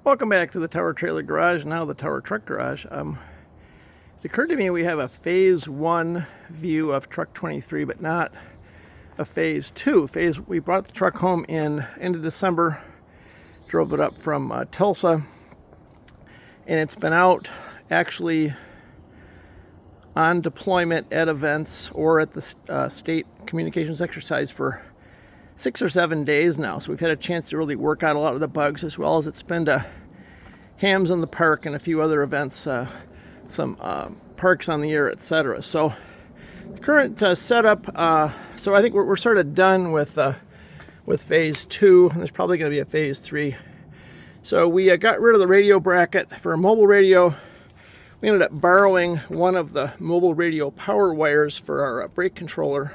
Welcome back to the Tower Trailer Garage, now the Tower Truck Garage. It occurred to me we have a phase 1 view of truck 23, but not a phase 2. We brought the truck home in end of December, drove it up from Tulsa, and it's been out actually on deployment at events or at the state communications exercise for 6 or 7 days now. So we've had a chance to really work out a lot of the bugs, as well as it's been to Hams in the Park and a few other events, some parks on the air, etc. So the current setup, so I think we're sort of done with phase 2. There's probably going to be a phase 3. So we got rid of the radio bracket for a mobile radio. We ended up borrowing one of the mobile radio power wires for our brake controller.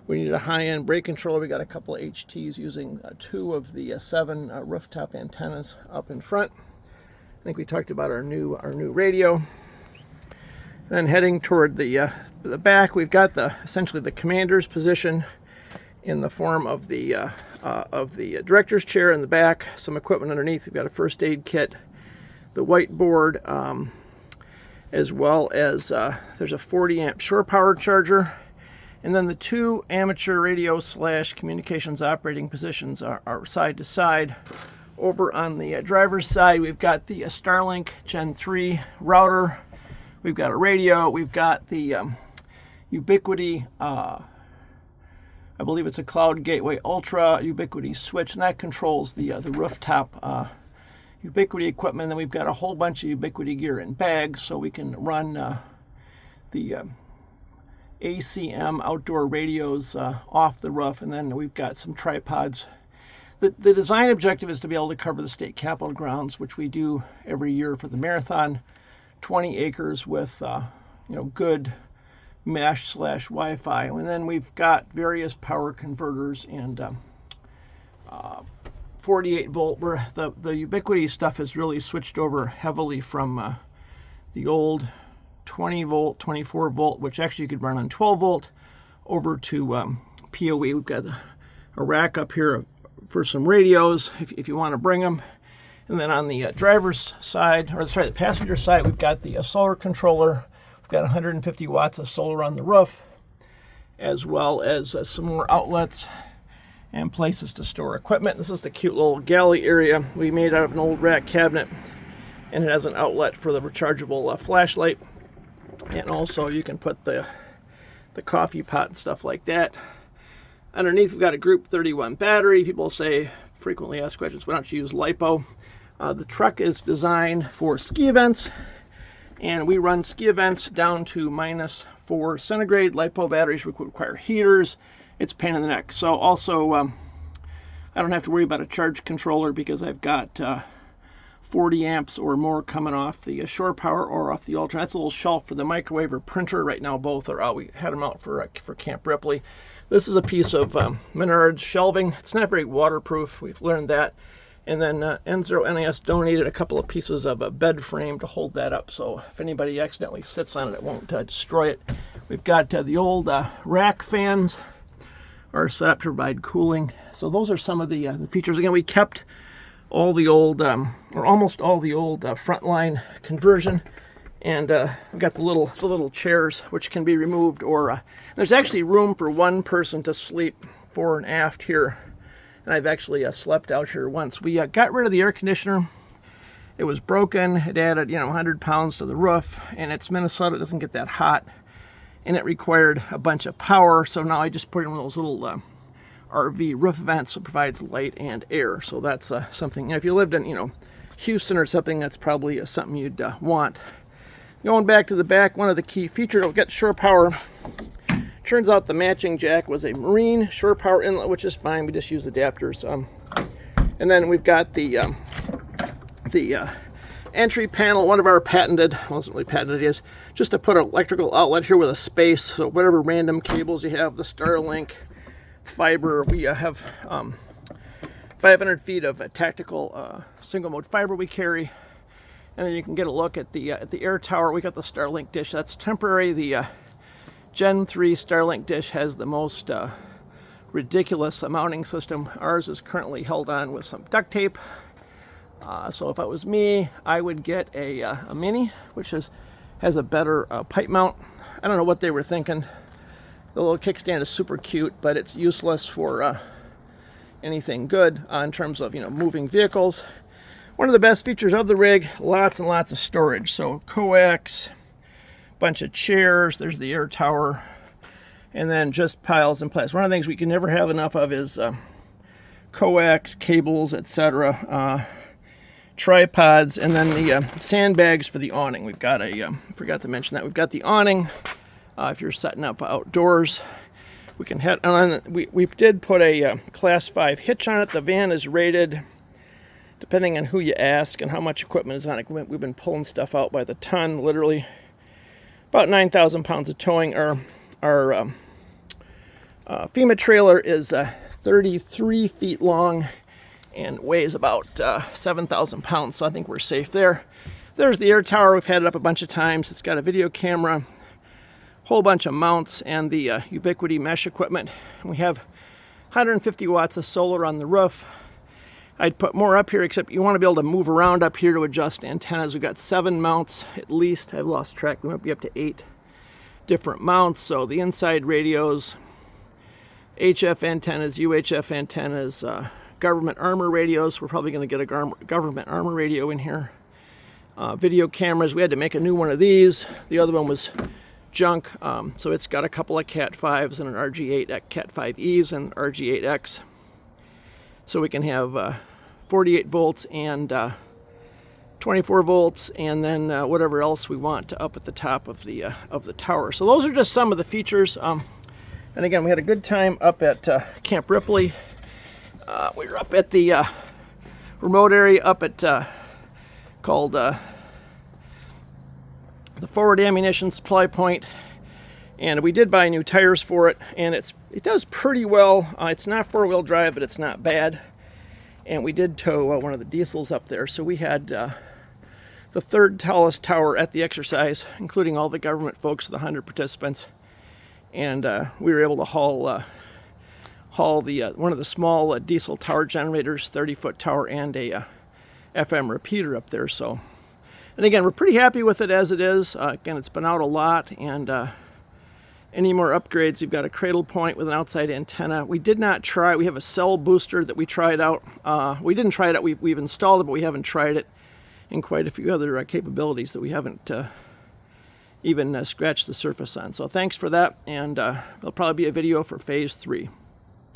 We needed a high-end brake controller. We got a couple of HTs using 2 of the 7 rooftop antennas up in front. I think we talked about our new radio. Then heading toward the back, we've got essentially the commander's position in the form of the director's chair in the back. Some equipment underneath. We've got a first aid kit, the whiteboard, as well as there's a 40 amp shore power charger. And then the 2 amateur radio / communications operating positions are side to side. Over on the driver's side, we've got the Starlink Gen 3 router. We've got a radio. We've got the Ubiquiti, I believe it's a Cloud Gateway Ultra Ubiquiti switch, and that controls the rooftop Ubiquiti equipment. And then we've got a whole bunch of Ubiquiti gear in bags, so we can run the ACM outdoor radios off the roof. And then we've got some tripods. The design objective is to be able to cover the state capitol grounds, which we do every year for the marathon. 20 acres with good mesh / Wi-Fi. And then we've got various power converters and 48 volt, where the Ubiquiti stuff has really switched over heavily from the old 20 volt, 24 volt, which actually you could run on 12 volt, over to PoE. We've got a rack up here for some radios if you want to bring them. And then on the driver's side, the passenger side, we've got the solar controller. We've got 150 watts of solar on the roof, as well as some more outlets and places to store equipment. This is the cute little galley area we made out of an old rack cabinet, and it has an outlet for the rechargeable flashlight. And also you can put the coffee pot and stuff like that. Underneath, we've got a Group 31 battery. People frequently ask questions, why don't you use LiPo? The truck is designed for ski events, and we run ski events down to -4 centigrade. LiPo batteries require heaters. It's a pain in the neck. So also, I don't have to worry about a charge controller because I've got 40 amps or more coming off the shore power or off the Ultra. That's a little shelf for the microwave or printer. Right now, both are out. We had them out for Camp Ripley. This is a piece of Menards shelving. It's not very waterproof. We've learned that. And then N0 NAS donated a couple of pieces of a bed frame to hold that up. So if anybody accidentally sits on it, it won't destroy it. We've got the old rack fans are set up to provide cooling. So those are some of the features. Again, we kept all the old, or almost all the old Frontline conversion. And we've got the little chairs, which can be removed, or there's actually room for one person to sleep fore and aft here. And I've actually slept out here once. We got rid of the air conditioner. It was broken. It added 100 pounds to the roof, and it's Minnesota. It doesn't get that hot, and it required a bunch of power. So now I just put in one of those little RV roof vents that provides light and air. So that's something. If you lived in Houston or something, that's probably something you'd want. Going back to the back, one of the key features, we'll get shore power. Turns out the matching jack was a marine shore power inlet, which is fine. We just use adapters. And then we've got the entry panel. One of our patented, well, it's not really patented, is just to put an electrical outlet here with a space. So whatever random cables you have, the Starlink fiber, we have 500 feet of tactical single mode fiber we carry. And then you can get a look at the air tower. We got the Starlink dish. That's temporary. The Gen 3 Starlink dish has the most ridiculous mounting system. Ours is currently held on with some duct tape. So if it was me, I would get a Mini, which has a better pipe mount. I don't know what they were thinking. The little kickstand is super cute, but it's useless for anything good in terms of, moving vehicles. One of the best features of the rig, lots and lots of storage. So coax, bunch of chairs, there's the air tower, and then just piles and piles. One of the things we can never have enough of is coax, cables, etc., tripods, and then the sandbags for the awning. We've got forgot to mention that, we've got the awning. If you're setting up outdoors, we can head on. We did put a class 5 hitch on it. The van is rated, depending on who you ask and how much equipment is on it. We've been pulling stuff out by the ton, literally about 9,000 pounds of towing. Our FEMA trailer is 33 feet long and weighs about 7,000 pounds, so I think we're safe there. There's the air tower. We've had it up a bunch of times. It's got a video camera, whole bunch of mounts, and the Ubiquity mesh equipment. We have 150 watts of solar on the roof. I'd put more up here, except you want to be able to move around up here to adjust antennas. We've got 7 mounts at least. I've lost track. We might be up to 8 different mounts. So the inside radios, HF antennas, UHF antennas, government armor radios. We're probably going to get a government armor radio in here. Video cameras. We had to make a new one of these. The other one was junk. So it's got a couple of Cat 5s and an RG8 Cat 5Es and RG8X. So we can have 48 volts and 24 volts, and then whatever else we want up at the top of the tower. So those are just some of the features. And again, we had a good time up at Camp Ripley. We were up at the remote area up at called the forward ammunition supply point, and we did buy new tires for it, and it does pretty well. It's not 4-wheel drive, but it's not bad. And we did tow one of the diesels up there, so we had the 3rd tallest tower at the exercise, including all the government folks, the 100 participants, and we were able to haul one of the small diesel tower generators, 30-foot tower, and a FM repeater up there. So, and again, we're pretty happy with it as it is. Again, it's been out a lot, and any more upgrades, we've got a cradle point with an outside antenna. We did not try, we have a cell booster that we tried out. We didn't try it out, we've installed it, but we haven't tried it, and quite a few other capabilities that we haven't even scratched the surface on. So thanks for that, and there'll probably be a video for phase 3.